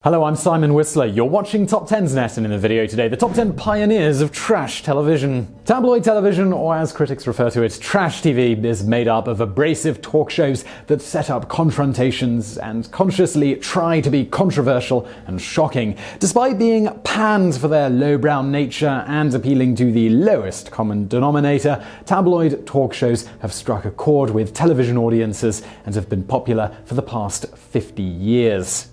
Hello, I'm Simon Whistler. You're watching Top 10's Net, and in the video today, the top 10 pioneers of trash television. Tabloid television, or as critics refer to it, trash TV, is made up of abrasive talk shows that set up confrontations and consciously try to be controversial and shocking. Despite being panned for their lowbrow nature and appealing to the lowest common denominator, tabloid talk shows have struck a chord with television audiences and have been popular for the past 50 years.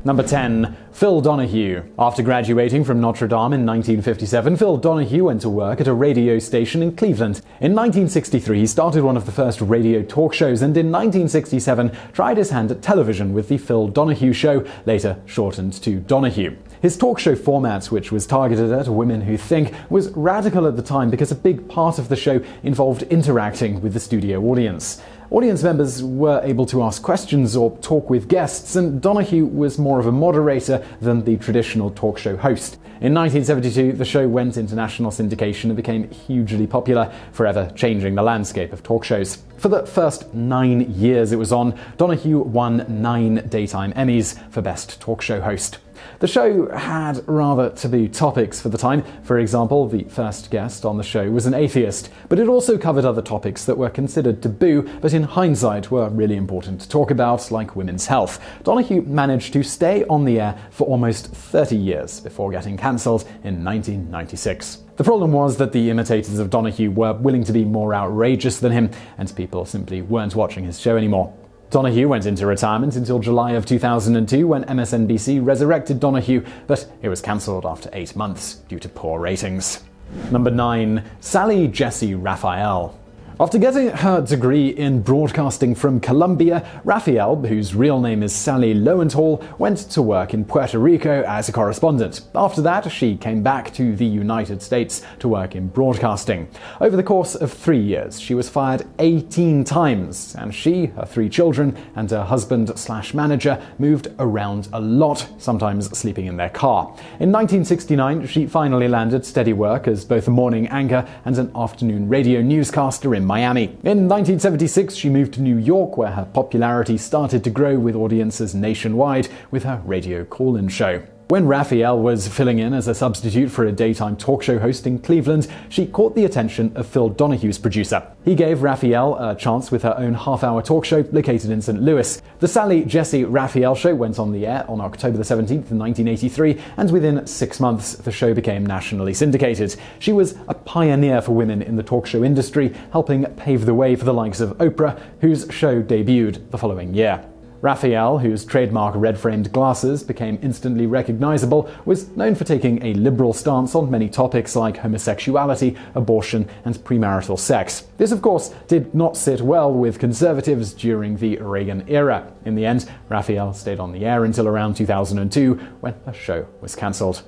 Number 10. Phil Donahue. After graduating from Notre Dame in 1957, Phil Donahue went to work at a radio station in Cleveland. In 1963, he started one of the first radio talk shows, and in 1967 tried his hand at television with the Phil Donahue Show, later shortened to Donahue. His talk show format, which was targeted at women who think, was radical at the time because a big part of the show involved interacting with the studio audience. Audience members were able to ask questions or talk with guests, and Donahue was more of a moderator than the traditional talk show host. In 1972, the show went into national syndication and became hugely popular, forever changing the landscape of talk shows. For the first 9 years it was on, Donahue won 9 Daytime Emmys for Best Talk Show Host. The show had rather taboo topics for the time. For example, the first guest on the show was an atheist, but it also covered other topics that were considered taboo, but in hindsight were really important to talk about, like women's health. Donahue managed to stay on the air for almost 30 years before getting cancelled in 1996. The problem was that the imitators of Donahue were willing to be more outrageous than him, and people simply weren't watching his show anymore. Donahue went into retirement until July of 2002 when MSNBC resurrected Donahue, but it was cancelled after 8 months due to poor ratings. Number 9. Sally Jessy Raphael. After getting her degree in broadcasting from Columbia, Raphael, whose real name is Sally Lowenthal, went to work in Puerto Rico as a correspondent. After that, she came back to the United States to work in broadcasting. Over the course of 3 years, she was fired 18 times, and she, her 3 children, and her husband/manager moved around a lot, sometimes sleeping in their car. In 1969, she finally landed steady work as both a morning anchor and an afternoon radio newscaster in Miami. In 1976, she moved to New York, where her popularity started to grow with audiences nationwide with her radio call-in show. When Raphael was filling in as a substitute for a daytime talk show host in Cleveland, she caught the attention of Phil Donahue's producer. He gave Raphael a chance with her own half-hour talk show located in St. Louis. The Sally Jessy Raphael Show went on the air on October 17th, 1983, and within 6 months, the show became nationally syndicated. She was a pioneer for women in the talk show industry, helping pave the way for the likes of Oprah, whose show debuted the following year. Raphael, whose trademark red-framed glasses became instantly recognizable, was known for taking a liberal stance on many topics like homosexuality, abortion, and premarital sex. This, of course, did not sit well with conservatives during the Reagan era. In the end, Raphael stayed on the air until around 2002, when her show was cancelled.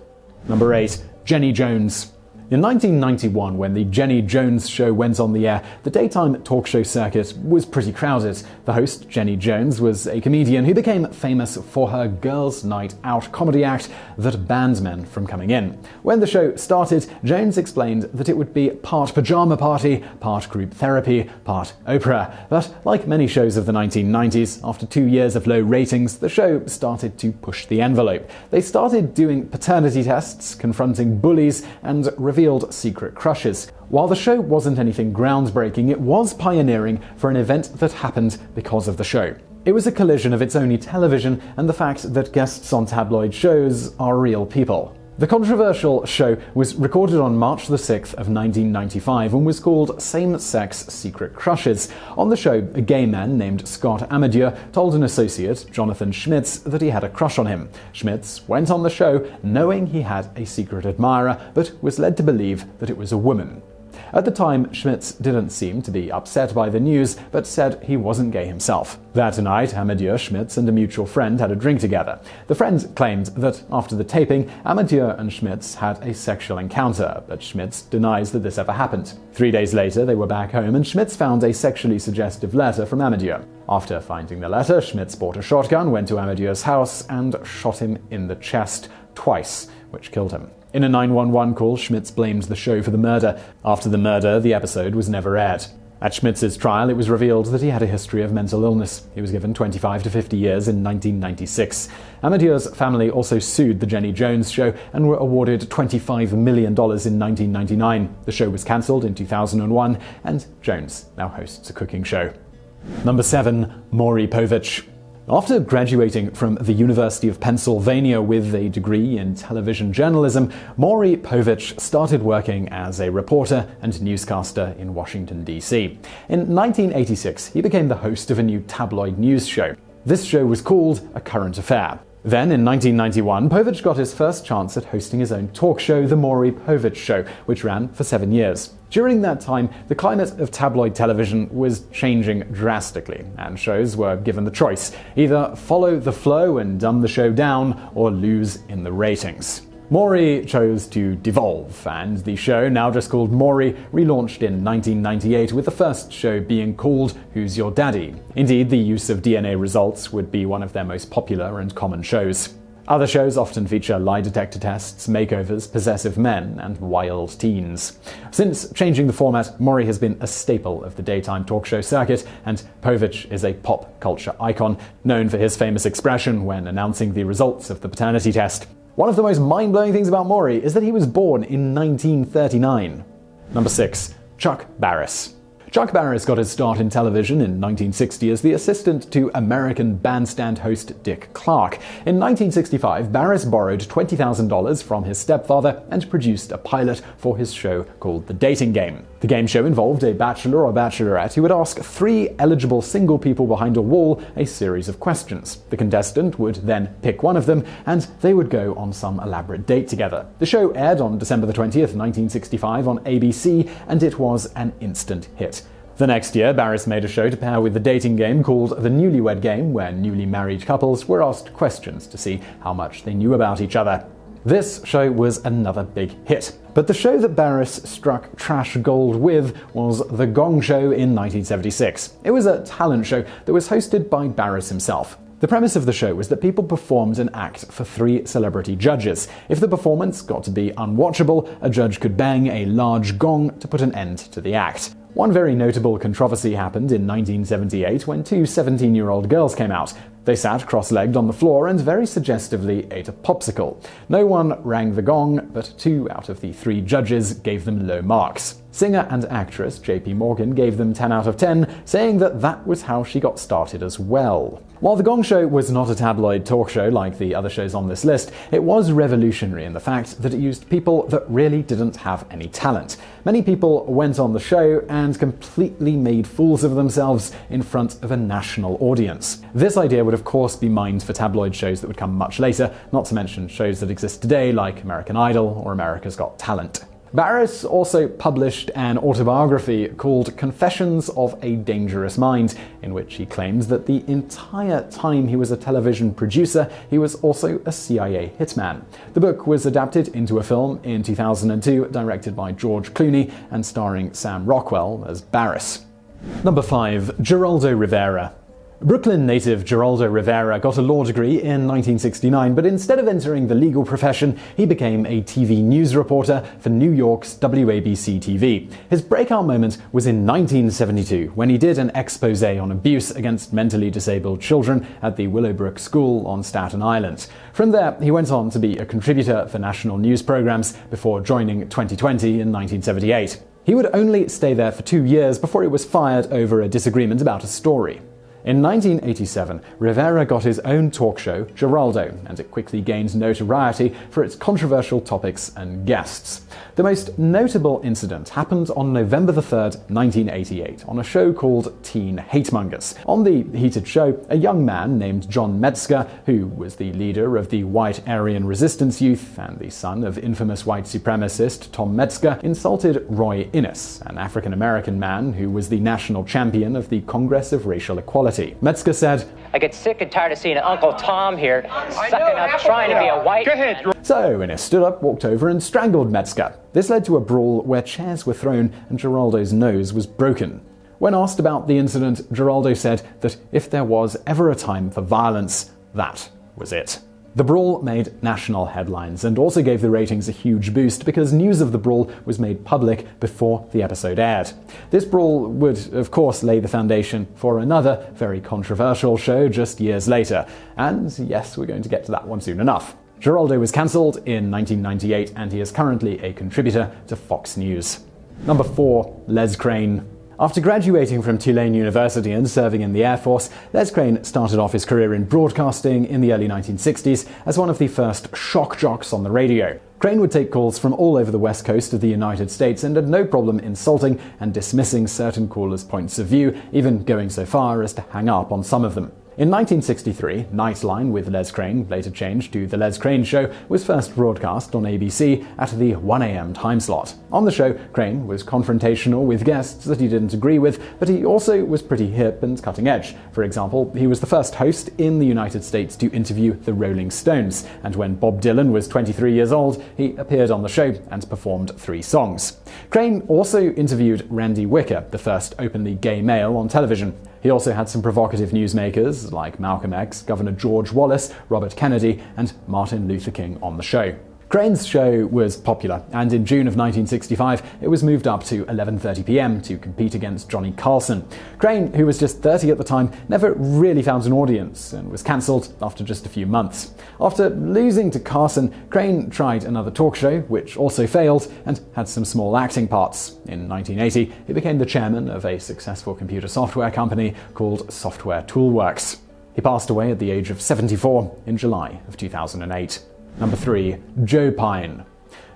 Number 8. Jenny Jones. In 1991, when the Jenny Jones Show went on the air, the daytime talk show circuit was pretty crowded. The host, Jenny Jones, was a comedian who became famous for her Girls' Night Out comedy act that banned men from coming in. When the show started, Jones explained that it would be part pajama party, part group therapy, part Oprah. But like many shows of the 1990s, after 2 years of low ratings, the show started to push the envelope. They started doing paternity tests, confronting bullies, and revealed secret crushes. While the show wasn't anything groundbreaking, it was pioneering for an event that happened because of the show. It was a collision of its only television and the fact that guests on tabloid shows are real people. The controversial show was recorded on March the 6th of 1995 and was called Same-Sex Secret Crushes. On the show, a gay man named Scott Amadieu told an associate, Jonathan Schmitz, that he had a crush on him. Schmitz went on the show knowing he had a secret admirer, but was led to believe that it was a woman. At the time, Schmitz didn't seem to be upset by the news, but said he wasn't gay himself. That night, Amadieu, Schmitz, and a mutual friend had a drink together. The friend claimed that after the taping, Amadieu and Schmitz had a sexual encounter, but Schmitz denies that this ever happened. 3 days later, they were back home, and Schmitz found a sexually suggestive letter from Amadieu. After finding the letter, Schmitz bought a shotgun, went to Amadieu's house, and shot him in the chest twice, which killed him. In a 911 call, Schmitz blamed the show for the murder. After the murder, the episode was never aired. At Schmitz's trial, it was revealed that he had a history of mental illness. He was given 25 to 50 years in 1996. Amadeur's family also sued The Jenny Jones Show and were awarded $25 million in 1999. The show was cancelled in 2001, and Jones now hosts a cooking show. Number 7. Maury Povich. After graduating from the University of Pennsylvania with a degree in television journalism, Maury Povich started working as a reporter and newscaster in Washington, D.C. In 1986, he became the host of a new tabloid news show. This show was called A Current Affair. Then, in 1991, Povich got his first chance at hosting his own talk show, The Maury Povich Show, which ran for 7 years. During that time, the climate of tabloid television was changing drastically, and shows were given the choice: either follow the flow and dumb the show down, or lose in the ratings. Maury chose to devolve, and the show, now just called Maury, relaunched in 1998, with the first show being called Who's Your Daddy? Indeed, the use of DNA results would be one of their most popular and common shows. Other shows often feature lie detector tests, makeovers, possessive men, and wild teens. Since changing the format, Maury has been a staple of the daytime talk show circuit, and Povich is a pop culture icon, known for his famous expression when announcing the results of the paternity test. One of the most mind-blowing things about Maury is that he was born in 1939. Number 6. Chuck Barris. Chuck Barris got his start in television in 1960 as the assistant to American Bandstand host Dick Clark. In 1965, Barris borrowed $20,000 from his stepfather and produced a pilot for his show called The Dating Game. The game show involved a bachelor or bachelorette who would ask 3 eligible single people behind a wall a series of questions. The contestant would then pick one of them, and they would go on some elaborate date together. The show aired on December 20th, 1965 on ABC, and it was an instant hit. The next year, Barris made a show to pair with The Dating Game called The Newlywed Game, where newly married couples were asked questions to see how much they knew about each other. This show was another big hit. But the show that Barris struck trash gold with was The Gong Show in 1976. It was a talent show that was hosted by Barris himself. The premise of the show was that people performed an act for 3 celebrity judges. If the performance got to be unwatchable, a judge could bang a large gong to put an end to the act. One very notable controversy happened in 1978 when 2 17-year-old girls came out. They sat cross-legged on the floor and very suggestively ate a popsicle. No one rang the gong, but 2 out of the 3 judges gave them low marks. Singer and actress J.P. Morgan gave them 10 out of 10, saying that was how she got started as well. While The Gong Show was not a tabloid talk show like the other shows on this list, it was revolutionary in the fact that it used people that really didn't have any talent. Many people went on the show and completely made fools of themselves in front of a national audience. This idea would of course be mined for tabloid shows that would come much later, not to mention shows that exist today like American Idol or America's Got Talent. Barris also published an autobiography called Confessions of a Dangerous Mind, in which he claims that the entire time he was a television producer, he was also a CIA hitman. The book was adapted into a film in 2002, directed by George Clooney and starring Sam Rockwell as Barris. Number 5. Geraldo Rivera. Brooklyn native Geraldo Rivera got a law degree in 1969, but instead of entering the legal profession, he became a TV news reporter for New York's WABC-TV. His breakout moment was in 1972, when he did an expose on abuse against mentally disabled children at the Willowbrook School on Staten Island. From there, he went on to be a contributor for national news programs before joining 2020 in 1978. He would only stay there for 2 years before he was fired over a disagreement about a story. In 1987, Rivera got his own talk show, Geraldo, and it quickly gained notoriety for its controversial topics and guests. The most notable incident happened on November 3rd, 1988, on a show called Teen Hatemongers. On the heated show, a young man named John Metzger, who was the leader of the White Aryan Resistance Youth and the son of infamous white supremacist Tom Metzger, insulted Roy Innis, an African-American man who was the national champion of the Congress of Racial Equality. Metzger said, "I get sick and tired of seeing Uncle Tom here sucking up trying to be a white man." So Innis stood up, walked over and strangled Metzger. This led to a brawl where chairs were thrown and Geraldo's nose was broken. When asked about the incident, Geraldo said that if there was ever a time for violence, that was it. The brawl made national headlines and also gave the ratings a huge boost because news of the brawl was made public before the episode aired. This brawl would, of course, lay the foundation for another very controversial show just years later. And yes, we're going to get to that one soon enough. Geraldo was cancelled in 1998 and he is currently a contributor to Fox News. Number 4. Les Crane. After graduating from Tulane University and serving in the Air Force, Les Crane started off his career in broadcasting in the early 1960s as one of the first shock jocks on the radio. Crane would take calls from all over the west coast of the United States and had no problem insulting and dismissing certain callers' points of view, even going so far as to hang up on some of them. In 1963, Nightline with Les Crane, later changed to The Les Crane Show, was first broadcast on ABC at the 1 a.m. time slot. On the show, Crane was confrontational with guests that he didn't agree with, but he also was pretty hip and cutting edge. For example, he was the first host in the United States to interview the Rolling Stones, and when Bob Dylan was 23 years old, he appeared on the show and performed 3 songs. Crane also interviewed Randy Wicker, the first openly gay male on television. He also had some provocative newsmakers like Malcolm X, Governor George Wallace, Robert Kennedy, and Martin Luther King on the show. Crane's show was popular, and in June of 1965, it was moved up to 11:30 p.m. to compete against Johnny Carson. Crane, who was just 30 at the time, never really found an audience and was cancelled after just a few months. After losing to Carson, Crane tried another talk show, which also failed, and had some small acting parts. In 1980, he became the chairman of a successful computer software company called Software Toolworks. He passed away at the age of 74 in July of 2008. Number 3. Joe Pyne.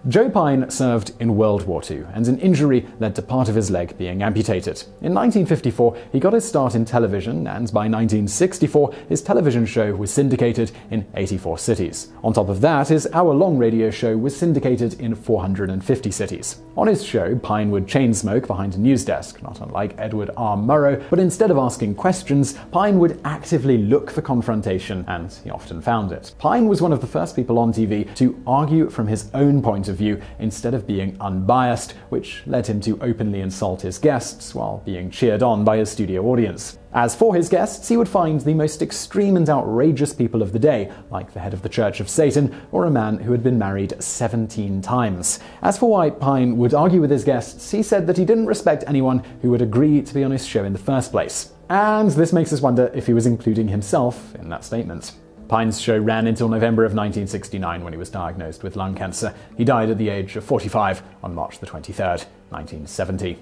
Joe Pyne served in World War II, and an injury led to part of his leg being amputated. In 1954, he got his start in television, and by 1964, his television show was syndicated in 84 cities. On top of that, his hour-long radio show was syndicated in 450 cities. On his show, Pyne would chain smoke behind a news desk, not unlike Edward R. Murrow, but instead of asking questions, Pyne would actively look for confrontation, and he often found it. Pyne was one of the first people on TV to argue from his own point of view instead of being unbiased, which led him to openly insult his guests while being cheered on by his studio audience. As for his guests, he would find the most extreme and outrageous people of the day, like the head of the Church of Satan or a man who had been married 17 times. As for why Pyne would argue with his guests, he said that he didn't respect anyone who would agree to be on his show in the first place. And this makes us wonder if he was including himself in that statement. Pyne's show ran until November of 1969 when he was diagnosed with lung cancer. He died at the age of 45 on March the 23rd, 1970.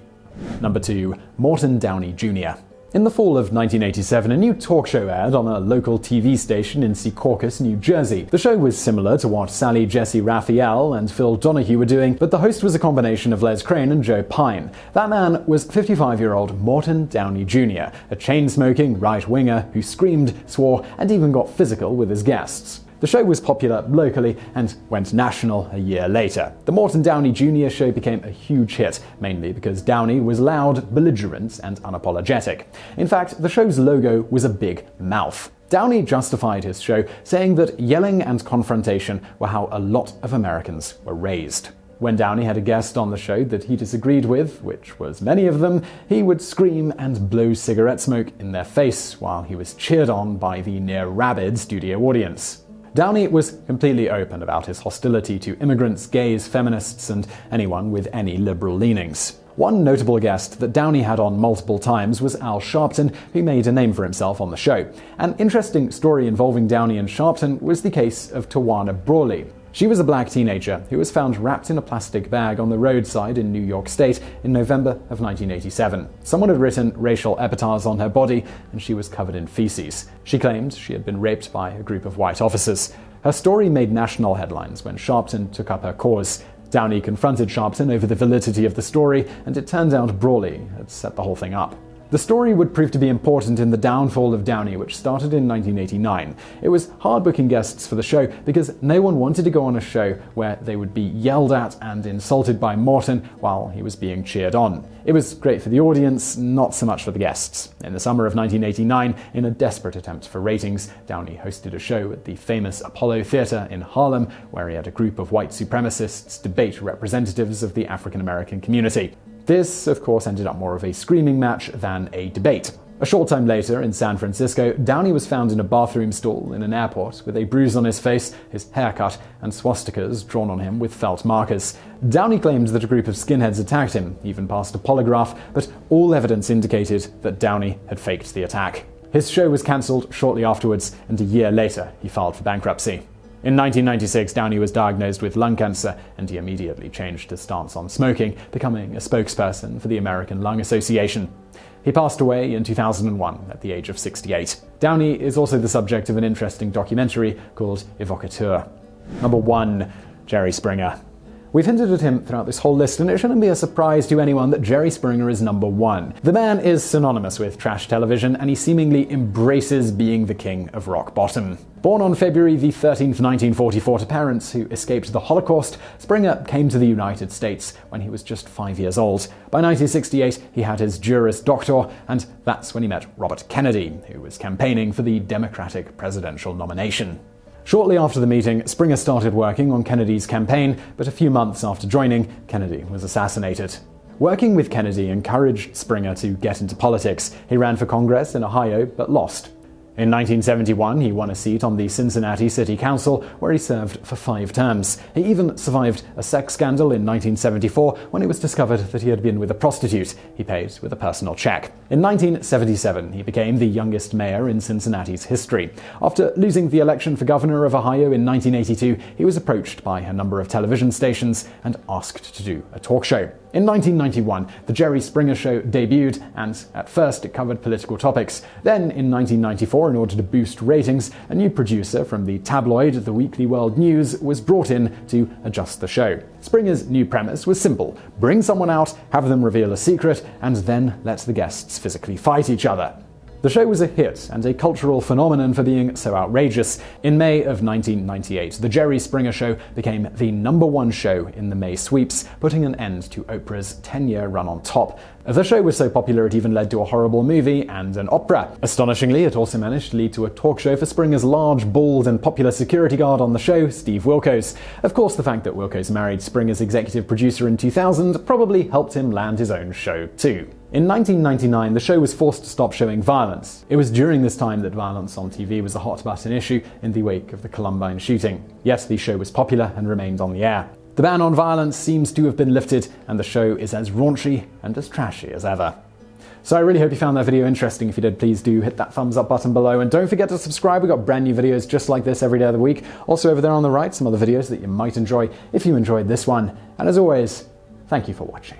Number 2. Morton Downey Jr. In the fall of 1987, a new talk show aired on a local TV station in Secaucus, New Jersey. The show was similar to what Sally Jessy Raphael and Phil Donahue were doing, but the host was a combination of Les Crane and Joe Pyne. That man was 55-year-old Morton Downey Jr., a chain-smoking right-winger who screamed, swore, and even got physical with his guests. The show was popular locally and went national a year later. The Morton Downey Jr. show became a huge hit, mainly because Downey was loud, belligerent, and unapologetic. In fact, the show's logo was a big mouth. Downey justified his show, saying that yelling and confrontation were how a lot of Americans were raised. When Downey had a guest on the show that he disagreed with, which was many of them, he would scream and blow cigarette smoke in their face while he was cheered on by the near-rabid studio audience. Downey was completely open about his hostility to immigrants, gays, feminists, and anyone with any liberal leanings. One notable guest that Downey had on multiple times was Al Sharpton, who made a name for himself on the show. An interesting story involving Downey and Sharpton was the case of Tawana Brawley. She was a black teenager who was found wrapped in a plastic bag on the roadside in New York State in November of 1987. Someone had written racial epithets on her body, and she was covered in feces. She claimed she had been raped by a group of white officers. Her story made national headlines when Sharpton took up her cause. Downey confronted Sharpton over the validity of the story, and it turned out Brawley had set the whole thing up. The story would prove to be important in the downfall of Downey, which started in 1989. It was hard booking guests for the show because no one wanted to go on a show where they would be yelled at and insulted by Morton while he was being cheered on. It was great for the audience, not so much for the guests. In the summer of 1989, in a desperate attempt for ratings, Downey hosted a show at the famous Apollo Theater in Harlem, where he had a group of white supremacists debate representatives of the African American community. This, of course, ended up more of a screaming match than a debate. A short time later, in San Francisco, Downey was found in a bathroom stall in an airport with a bruise on his face, his haircut, and swastikas drawn on him with felt markers. Downey claimed that a group of skinheads attacked him, even passed a polygraph, but all evidence indicated that Downey had faked the attack. His show was cancelled shortly afterwards, and a year later, he filed for bankruptcy. In 1996, Downey was diagnosed with lung cancer, and he immediately changed his stance on smoking, becoming a spokesperson for the American Lung Association. He passed away in 2001 at the age of 68. Downey is also the subject of an interesting documentary called Evocateur. Number 1. Jerry Springer. We've hinted at him throughout this whole list, and it shouldn't be a surprise to anyone that Jerry Springer is number 1. The man is synonymous with trash television, and he seemingly embraces being the king of rock bottom. Born on February the 13th, 1944 to parents who escaped the Holocaust, Springer came to the United States when he was just 5 years old. By 1968, he had his Juris Doctor, and that's when he met Robert Kennedy, who was campaigning for the Democratic presidential nomination. Shortly after the meeting, Springer started working on Kennedy's campaign, but a few months after joining, Kennedy was assassinated. Working with Kennedy encouraged Springer to get into politics. He ran for Congress in Ohio, but lost. In 1971, he won a seat on the Cincinnati City Council, where he served for 5 terms. He even survived a sex scandal in 1974 when it was discovered that he had been with a prostitute he paid with a personal check. In 1977, he became the youngest mayor in Cincinnati's history. After losing the election for governor of Ohio in 1982, he was approached by a number of television stations and asked to do a talk show. In 1991, The Jerry Springer Show debuted, and at first it covered political topics. Then, in 1994, in order to boost ratings, a new producer from the tabloid The Weekly World News was brought in to adjust the show. Springer's new premise was simple: bring someone out, have them reveal a secret, and then let the guests physically fight each other. The show was a hit and a cultural phenomenon for being so outrageous. In May of 1998, The Jerry Springer Show became the number 1 show in the May sweeps, putting an end to Oprah's 10-year run on top. The show was so popular it even led to a horrible movie and an opera. Astonishingly, it also managed to lead to a talk show for Springer's large, bald, and popular security guard on the show, Steve Wilkos. Of course, the fact that Wilkos married Springer's executive producer in 2000 probably helped him land his own show too. In 1999, the show was forced to stop showing violence. It was during this time that violence on TV was a hot-button issue in the wake of the Columbine shooting. Yet the show was popular and remained on the air. The ban on violence seems to have been lifted, and the show is as raunchy and as trashy as ever. So I really hope you found that video interesting. If you did, please do hit that thumbs up button below, and don't forget to subscribe. We've got brand new videos just like this every day of the week. Also over there on the right, some other videos that you might enjoy if you enjoyed this one. And as always, thank you for watching.